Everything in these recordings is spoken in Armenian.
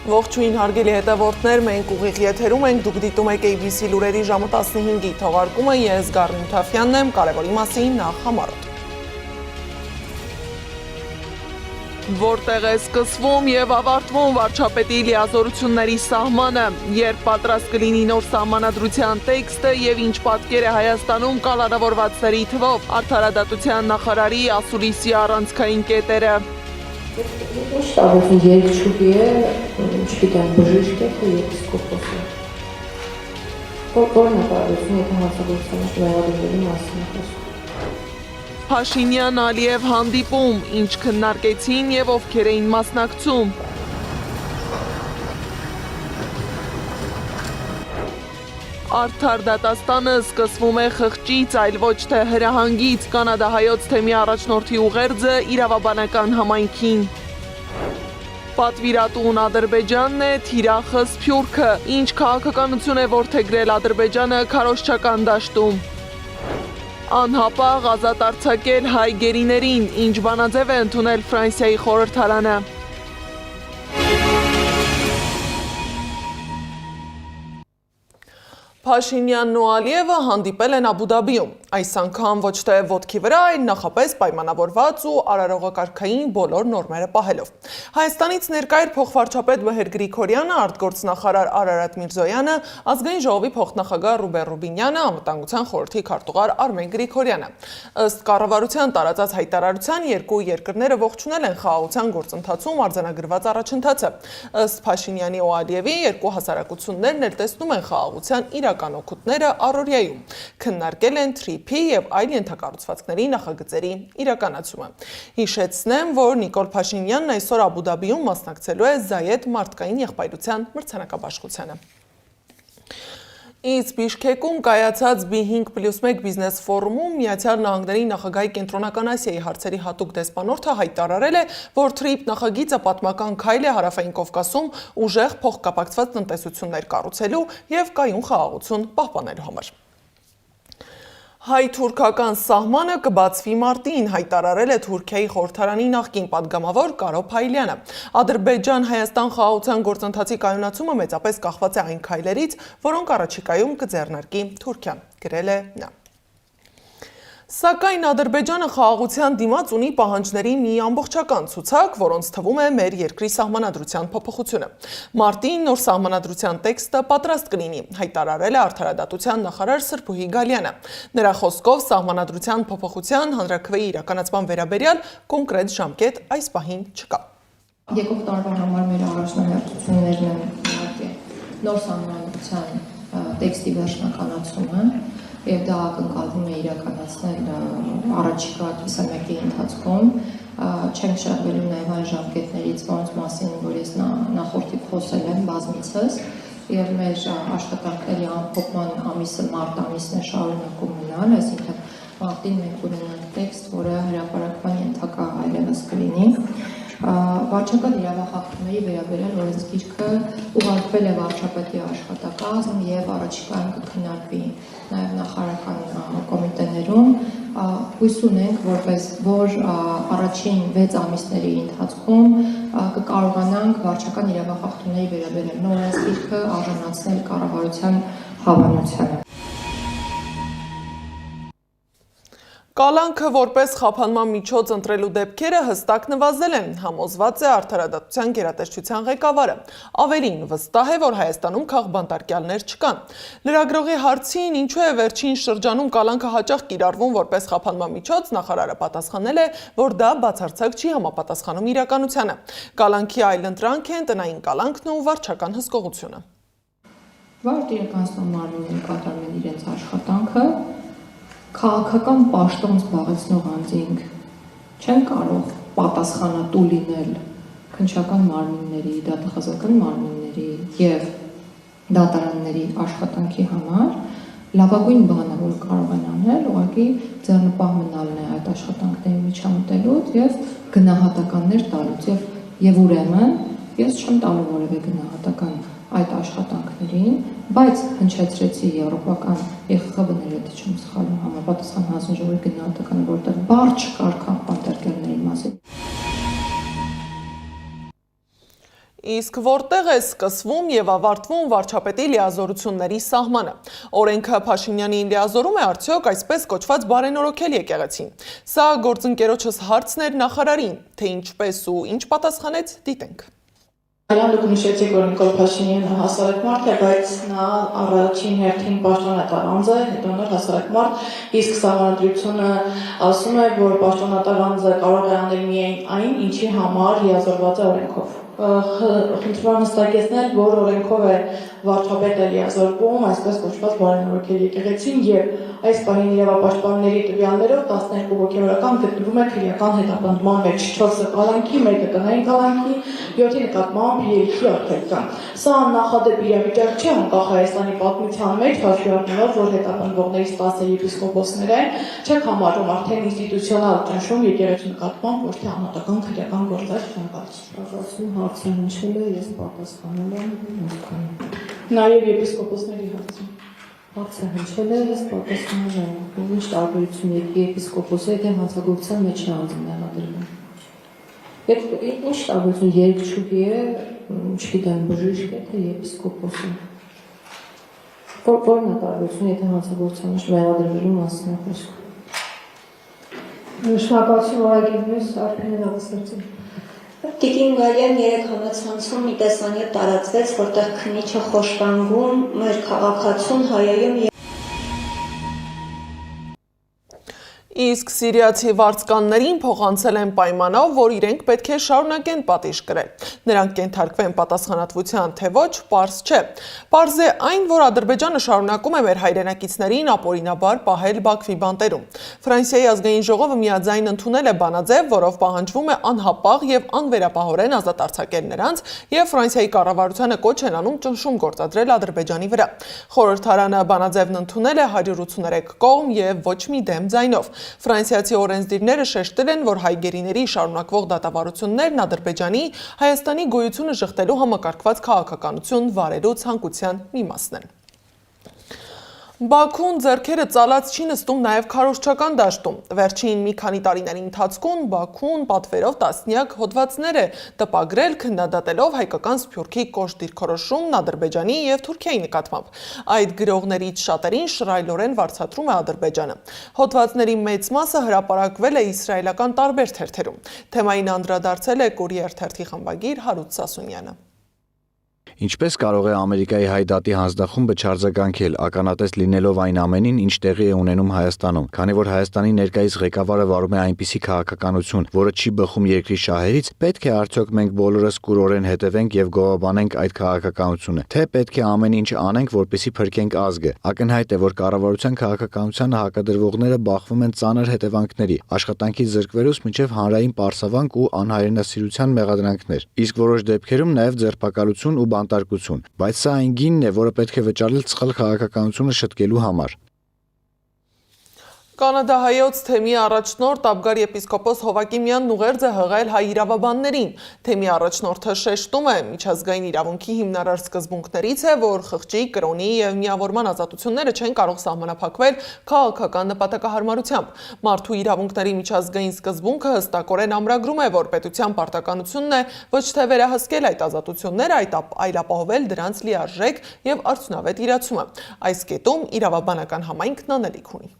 Ողջույն հարգելի հետևորդներ, մենք ուղիղ եթերում ենք, դուք դիտում եք ABC լուրերի ժամը 15-ի թողարկումը, ես Գառնիկ Թաֆյանն եմ, կարևորի մասին նախ համառոտ։ Որտեղ է սկսվում եւ ավարտվում վարչապետի լիազորությունների սահմանը, երբ պատրաստ կլինի նոր սահմանադրության տեքստը եւ ինչ պատկեր է Հայաստանում կալանավորվածների թվով, Արդարադատության նախարարի ասուլիսի առանցքային կետերը։ Շտաբը երկչուկի է, չգիտեմ, բժիշկ է, թե եպիսկոպոս է։ Որն է տարբերությունը, եթե հանցագործության մեղադրանքների մասին է խոսում։ Փաշինյան-Ալիև հանդիպում, ինչ քննարկեցին եւ ովքեր էին մասնակցում։ Արդար դատաստանը սկսվում է խղճից, այլ ոչ թե հրահանգից, կանադահայոց թեմի առաջնորդի ուղերձը իրավաբանական համայնքին։ Պատվիրատուն Ադրբեջանն է, թիրախը Սփյուռքը, ինչ քաղաքականություն է որդեգրել Ադրբեջանը քարոզչական դաշտում։ Անհապաղ ազատ արձակել հայ գերիներին, ինչ բանաձև է ընդունել Ֆրանսիայի խորհրդարանը։ Փաշինյանն ու Ալիևը հանդիպել են Աբու Դաբիում, այս անգամ ոչ թե ոտքի վրա, այլ նախապես պայմանավորված ու արարողակարգային բոլոր նորմերը պահելով։ Հայաստանից ներկա էր փոխվարչապետ Մհեր Գրիգորյանը, արտգործնախարար Արարատ Միրզոյանը, ազգային ժողովի փոխնախագահ Ռուբեն Ռուբինյանը, անվտանգության խորհրդի քարտուղար Արմեն Գրիգորյանը։ Ըստ կառավարության տարածած հայտարարության երկու երկրները ողջունել են խաղաղության գործընթացում արձանագրված առաջընթացը։ Ըստ Փաշինյանի ու Ալիևի երկու հասարակություններն էլ տեսնում են խաղաղության իրական օգուտները առօրյայում, քննարկել են թրիփի եւ այլ ենթակառուցվածքների նախագծերի իրականացումը։ Հիշեցնեմ, որ Նիկոլ Փաշինյանն այսօր Աբու Դաբիում մասնակցելու է Զայեդ մարդկային եղբայրության մրցանակաբաշխությանը։ Իսկ Բիշքեկում կայացած B5+1 բիզնես ֆորումում Միացյալ Նահանգների նախագահի Կենտրոնական Ասիայի հարցերի հատուկ դեսպանորդը հայտարարել է, որ TRIP նախագիծը պատմական քայլ է Հարավային Կովկասում ուժեղ փոխկապակցված տնտեսություններ կառուցելու եւ կայուն խաղաղություն պահպանելու համար։ Հայ-թուրքական սահմանը կբացվի մարտին, հայտարարել է Թուրքիայի խորհրդարանի նախկին падգամավոր Կարո Փայլյանը։ Ադրբեջան-Հայաստան խաղաղության գործընթացի կայունացումը մեծապես կախված է այն քայլերից, որոնք առաջիկայում կձեռնարկի Թուրքիան, գրել է նա։ Սակայն Ադրբեջանը խաղաղության դիմաց ունի պահանջների մի ամբողջական ցուցակ, որոնց թվում է մեր երկրի սահմանադրության փոփոխությունը։ Մարտին նոր սահմանադրության տեքստը պատրաստ կլինի, հայտարարել է Արդարադատության նախարար Սրբուհի Գալյանը։ Նրա խոսքով սահմանադրության փոփոխության հանրաքվեի իրականացման վերաբերյալ կոնկրետ ժամկետ այս պահին չկա։ Եկող տարվա համար մեր առաջնահերթություններն են իհարկե նոր սահմանադրության տեքստի վերջնականացումը, եւ դա ակնկալվում է իրականացնել առաջիկա կիսամյակի ընթացքում, չենք շահվելու նաեւ այն ժամկետներից, որոնց մասին որ ես նախորդի խոսել եմ բազմիցս, եւ մեր աշխատանքների ամփոփման ամիսը մարտ ամիսն է շարունակում մնալ, այսինքն մարտին մենք ունենանք տեքստ, որը հրապարակման ենթակա այլևս կլինի։ Վարչական իրավախախտումների վերաբերյալ օրենսգիրքը ուղարկվել է վարչապետի աշխատակազմ եւ առաջիկայում կքննարկվի նաեւ նախարարական կոմիտեներում։ Հույս ունենք, որ առաջին 6 ամիսների ընթացքում կկարողանանք վարչական իրավախախտումների վերաբերյալ նոր օրենսգիրքը արժանացնել կառավարության հավանությանը։ Կալանքը որպես խափանման միջոց ընտրելու դեպքերը հստակ նվազել են, համոզված է Արդարադատության գերատեսչության ղեկավարը։ Ավելին, վստահ է, որ Հայաստանում քաղբանտարկյալներ չկան։ Լրագրողի հարցին, ինչու է վերջին շրջանում կալանքը հաճախ կիրառվում որպես խափանման միջոց, նախարարը պատասխանել է, որ դա բացարձակ չի համապատասխանում իրականությանը։ Կալանքի այլընտրանք են տնային կալանքն ու վարչական հսկողությունը։ Վարդ իրականացնող մարմինները կատարում են իրենց աշխատանքը, քաղաքական պաշտոն զբաղեցնող անձինք չեն կարող պատասխանատու լինել քննչական մարմինների, դատախազական մարմինների եւ դատարանների աշխատանքի համար, լավագույն բանը, որ կարող են անել, ուղղակի ձեռնպահ մնալն է այդ աշխատանքների միջամտելուց եւ գնահատականներ տալուց եւ ուրեմն ես չեմ տալու որևէ գնահատական այդ աշխատանքներին, բայց հնչեցրեցի եվրոպական ԵԽԽՎ-ները, եթե չեմ սխալվում, համապատասխան հանձնաժողովի գնահատականը, որտեղ բառ չկար քաղբանտարկյալների մասին։ Իսկ որտեղ է սկսվում եւ ավարտվում վարչապետի լիազորությունների սահմանը։ Օրենքը Փաշինյանին լիազորում է արդյոք այսպես կոչված բարենորոգել եկեղեցին։ Սա գործընկերոջս հարցն էր նախարարին, թե ինչպես ու ինչ պատասխանեց, դիտենք։ Այլան դուք նշեցիք, որ Նիկոլ Փաշինյանը հասարակ մարդ է, բայց նա առաջին հերթին պաշտոնատար անձ է, հետո նոր հասարակ մարդ, իսկ սահմանադրությունը ասում է, որ պաշտոնատար անձը կարող է անել միայն այն, ինչի համար լիազորված է օրենքով։ Խնդրում եմ հստակեցնել, որ օրենքով է վարչապետը լիազորվում, այսպես կոչված բարենորոգել եկեղեցին եւ այս պահին իրավապաշտպանների տվյալներով 12 հոգևորական գտնվում է քրեական հետապնդման մեջ, 4-ը կալանքի, 1-ը տնային կալանքի, 7-ի նկատմամբ ելքի արգելքան։ Սա աննախադեպ իրավիճակ չէ, անկախ Հայաստանի պատմության մեջ, հաշվի առնելով, որ հետապնդվողներից 10 եպիսկոպոսներ են, չեք համարում արդեն ինստիտուցիոնալ ճնշում եկեղեցու նկատմամբ, ոչ թե անհատական քրեական գործեր չնկատում։ Հարցը հնչել է, ես պատասխանել եմ։ Նաև եպիսկոպոսների հարցը։ Հարցը հնչել է, ես պատասխանել եմ։ Ինչ տարբերություն եպիսկոպոսը, եթե հանցագործության մեջ է անձը մեղադրվում։ Ինչ տարբերություն երգչուհի է, չգիտեմ, բժիշկ է, թե եպիսկոպոս է։ Որն է տարբերություն, եթե հանցագործության մեջ մեղադրվելու մասին է խոսքը։ Շնորհակալություն օրագիրներս Արփինեն Աղասարցին։ Տիկին Գալյան 3 համացանցում մի տեսանյութ տարածվեց, որտեղ քննիչը խոշտանգում մեր քաղաքացուն հայայում Իսկ սիրիացի վարձկաններին փոխանցել են պայմանով, որ իրենք պետք է շարունակեն պատիժ կրել։ Նրանք կենթարկվեն պատասխանատվության, թե ոչ, պարզ չէ։ Պարզ է այն, որ Ադրբեջանը շարունակում է մեր հայրենակիցներին ապօրինաբար պահել Բաքվի բանտերում։ Ֆրանսիայի ազգային ժողովը միաձայն ընդունել է բանաձև, որով պահանջվում է անհապաղ եւ անվերապահորեն ազատ արձակել նրանց, եւ Ֆրանսիայի կառավարությանը կոչ են անում ճնշում գործադրել Ադրբեջանի վրա։ Խորհրդարանը բանաձևն ընդունել է 183 կողմ եւ ոչ մի դեմ ձայնով։ Ֆրանսիացի օրենսդիրները շեշտել են, որ հայ գերիների շարունակվող դատավարություններն Ադրբեջանի Հայաստանի գոյությունը շղթելու համակարգված քաղաքականություն վարելու ցանկության մի մասն են։ Բաքուն ձեռքերը ծալած չի նստում նաև քարոզչական դաշտում։ Վերջին մի քանի տարիների ընթացքում Բաքուն պատվերով տասնյակ հոդվածներ է տպագրել քննադատելով հայկական Սփյուռքի կոշտ դիրքորոշումն Ադրբեջանի եւ Թուրքիայի նկատմամբ։ Այդ գրողներից շատերին շռայլորեն վարձատրում է Ադրբեջանը։ Հոդվածների մեծ մասը հրապարակվել է իսրայելական տարբեր թերթերում։ Թեմային անդրադարձել է Կուրիեր թերթի խմբագիր Հարութ Սասունյանը։ Ինչպես կարող է Ամերիկայի հայ դատի հանձնախումբը չարձագանքել, ականատես լինելով այն ամենին, ինչ տեղի է ունենում Հայաստանում, քանի որ Հայաստանի ներկայիս ղեկավարը վարում է այնպիսի քաղաքականություն, որը չի բխում երկրի շահերից, պետք է արդյոք մենք բոլորս կուրորեն հետևենք եւ գովաբանենք այդ քաղաքականությունը, թե պետք է ամեն ինչ անենք, որպեսզի փրկենք ազգը։ Ակնհայտ է, որ կառավարության քաղաքականությանը հակադրվողները բախվում են ծանր հետևանքների, աշխատանքից զրկվելուց մինչև հանրային պարսավանք ու անհայրենասիրության մեղադրանքներ, իսկ որոշ դեպքերում նաեւ ձերբակալություն ու բանտարկություն, բայց սա այն գինն է, որը պետք է վճարել սխալ քաղաքականությունը շտկելու համար։ Կանադահայոց թեմի առաջնորդ Աբգար եպիսկոպոս Հովակիմյանն ուղերձ է հղել հայ իրավաբաններին։ Թեմի առաջնորդը շեշտում է, միջազգային իրավունքի հիմնարար սկզբունքներից է, որ խղճի, կրոնի եւ միավորման ազատությունները չեն կարող սահմանափակվել քաղաքական նպատակահարմարությամբ։ Մարդու իրավունքների միջազգային սկզբունքը հստակորեն ամրագրում է, որ պետության պարտականությունն է ոչ թե վերահսկել այդ ազատությունները, այլ ապահովել դրանց լիարժեք եւ արդյունավետ իրացումը։ Այս կետում իրավաբանական համայնքն անելիք ունի։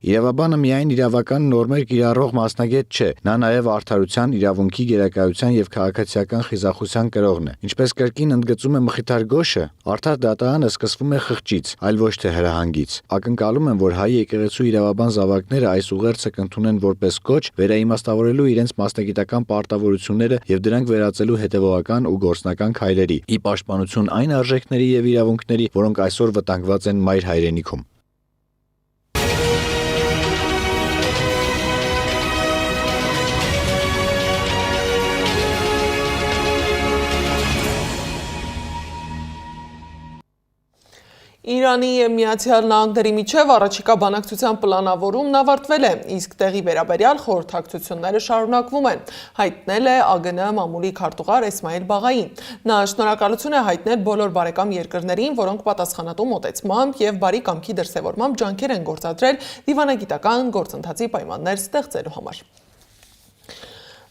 Իրավաբանը միայն իրավական նորմեր կիրառող մասնագետ չէ, նա նաև արդարության, իրավունքի, գերակայության եւ քաղաքացիական խիզախության կրողն է։ Ինչպես կրկին ընդգծում է Մխիթար Գոշը, արդար դատարանը սկսվում է խղճից, այլ ոչ թե հրահանգից։ Ակնկալում են, որ հայ եկեղեցու իրավաբան զավակները այս ուղերձը կընդունեն որպես կոչ վերաիմաստավորելու իրենց մասնագիտական պարտավորությունները եւ դրանք վերածելու հետեւողական ու գործնական քայլերի՝ ի պաշտպանություն այն արժեքների եւ իրավունքների, որոնք այսօր վտանգված են մայր հայրենիքում։ Իրանի եւ Միացյալ Նահանգների միջև առաջիկա բանակցության պլանավորումն ավարտվել է, իսկ տեղի վերաբերյալ խորհրդակցությունները շարունակվում են, հայտնել է ԱԳՆ մամուլի քարտուղար Էսմայել Բաղային։ Նա շնորհակալություն է հայտնել բոլոր բարեկամ երկրներին, որոնք պատասխանատու մոտեցմամբ եւ բարի կամքի դրսեւորմամբ ջանքեր են գործադրել դիվանագիտական գործընթացի պայմաններ ստեղծելու համար։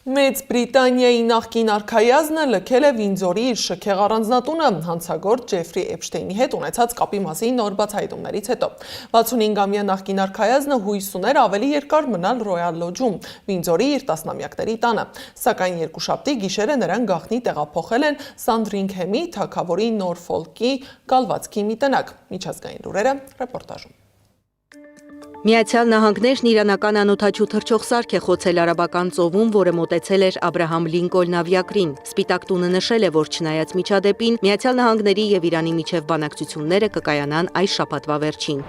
Մեծ Բրիտանիայի նախկին արքայազնը լքել է Վինդզորի իր շքեղ առանձնատունը հանցագործ Ջեֆրի Էփշտեյնի հետ ունեցած կապի մասին նոր բացահայտումներից հետո։ 65-ամյա նախկին արքայազնը հույս ուներ ավելի երկար մնալ Ռոյալ Լոջում, Վինդզորի իր տասնամյակների տանը, սակայն երկուշաբթի գիշերը նրան գաղտնի տեղափոխել են Սանդրինգհեմի թագավորի Նորֆոլկի կալվածքի մի տնակ։ Միջազգային լուրերը ռեպորտաժում։ Միացյալ Նահանգներն իրանական անօդաչու թռչող սարք է խոցել Արաբական ծովում, որը մոտեցել էր Աբրահամ Լինկոլն ավիակրին։ Սպիտակ տունը նշել է, որ չնայած միջադեպին, Միացյալ Նահանգների եւ Իրանի միջև բանակցությունները կկայանան այս շաբաթվա վերջին։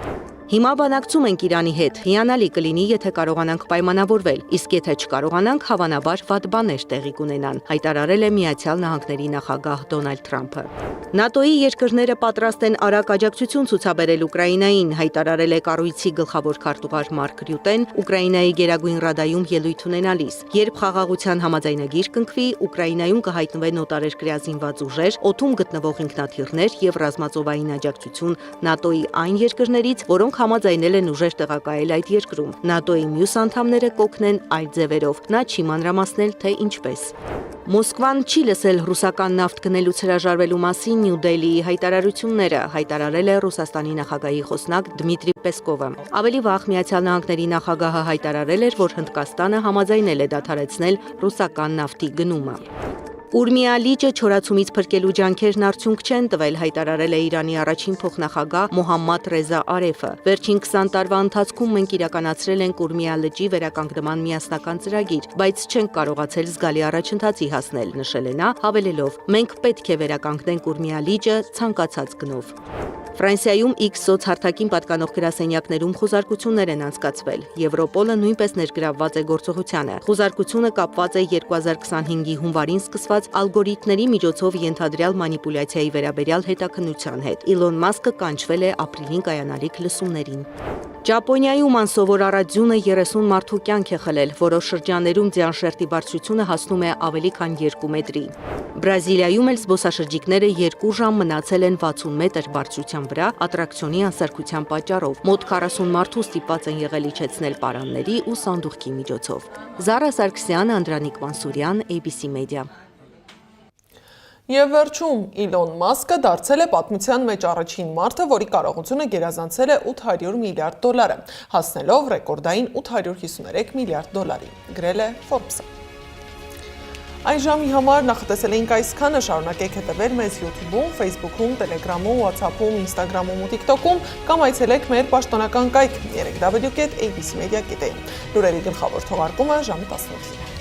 Հիմա բանակցում ենք Իրանի հետ, հիանալի կլինի, եթե կարողանանք պայմանավորվել, իսկ եթե չկարողանանք, հավանաբար վատ բաներ տեղի կունենան, հայտարարել է Միացյալ Նահանգների նախագահ Դոնալդ Թրամփը։ ՆԱՏՕ-ի երկրները պատրաստ են արագ աջակցություն ցուցաբերել Ուկրաինային, հայտարարել է կառույցի գլխավոր քարտուղար Մարկ Ռյուտեն Ուկրաինայի Գերագույն Ռադայում ելույթ ունենալիս։ Երբ խաղաղության համաձայնագիր կնքվի, Ուկրաինայում կհայտնվեն օտարերկրյա զինված ուժեր, օդում գտնվող ինքնաթիռներ եւ ռազմածովային աջակցություն ՆԱՏՕ-ի այն երկրներից, որոնք համաձայնել են ուժեր տեղակայել այդ երկրում։ ՆԱՏՕ-ի մյուս անդամները կօգնեն այլ ձևերով։ Նա չի մանրամասնել, թե ինչպես։ Մոսկվան չի լսել ռուսական նավթ գնելուց հրաժարվելու մասին Նյու Դելիի հայտարարությունները, հայտարարել է Ռուսաստանի նախագահի խոսնակ Դմիտրի Պեսկովը։ Ավելի վաղ Միացյալ Նահանգների նախագահը հայտարարել էր, որ Հնդկաստանը համաձայնել է դադարեցնել ռուսական նավթի գնումը։ Ուրմիա լիճը չորացումից փրկելու ջանքերն արդյունք չեն տվել, հայտարարել է Իրանի առաջին փոխնախագահ Մոհամմադ Ռեզա Արեֆը։ Վերջին 20 տարվա ընթացքում մենք իրականացրել ենք Ուրմիա լճի վերականգնման միասնական ծրագիր, բայց չենք կարողացել զգալի առաջընթացի հասնել, նշել է նա, հավելելով. մենք պետք է վերականգնենք Ուրմիա լիճը ցանկացած գնով։ Ֆրանսիայում X սոցհարթակին պատկանող գրասենյակներում խոզարկություններ են անցկացվել։ Եվրոպոլը նույնպես ներգրավված է գործողությանը։ Խոզարկությունը կապված է 2025-ի հունվարին սկսված ալգորիթմների միջոցով ենթադրյալ մանիպուլյացիայի վերաբերյալ հետաքննության հետ։ Իլոն Մասկը կանչվել է ապրիլին կայանալիք լսումներին։ Ճապոնիայում անսովոր առածյունը 30 մարդու կյանք է խլել, որոշ շրջաններում ձյան շերտի բարձրությունը հասնում է ավելի քան 2 մետրի։ Բրազիլիայում էլ զբոսաշրջիկները 2 ժամ մնացել են 60 մետր բարձրության վրա ատրակցիոնի անսարքության պատճառով։ Մոտ 40 մարդու ստիպված են եղել իջեցնել պարանների ու սանդուղքի միջոցով։ Զարա Սարգսյան, Անդրանիկ Մանսուրյան, ABC Media։ Եվ վերջում Իլոն Մասկը դարձել է պատմության մեջ առաջին մարդը, որի կարողությունը գերազանցել է $800 միլիարդ, հասնելով ռեկորդային $853 միլիարդ, գրել է Forbes-ը։ Այս ժամի համար նախատեսել էինք այսքանը, շարունակեք հետևել մեզ YouTube-ում, Facebook-ում, Telegram-ում, WhatsApp-ում, Instagram-ում ու TikTok-ում կամ այցելեք մեր պաշտոնական կայք www.abcmedia.am։ Լուրերի գլխավոր թողարկումը ժամը 18-ին։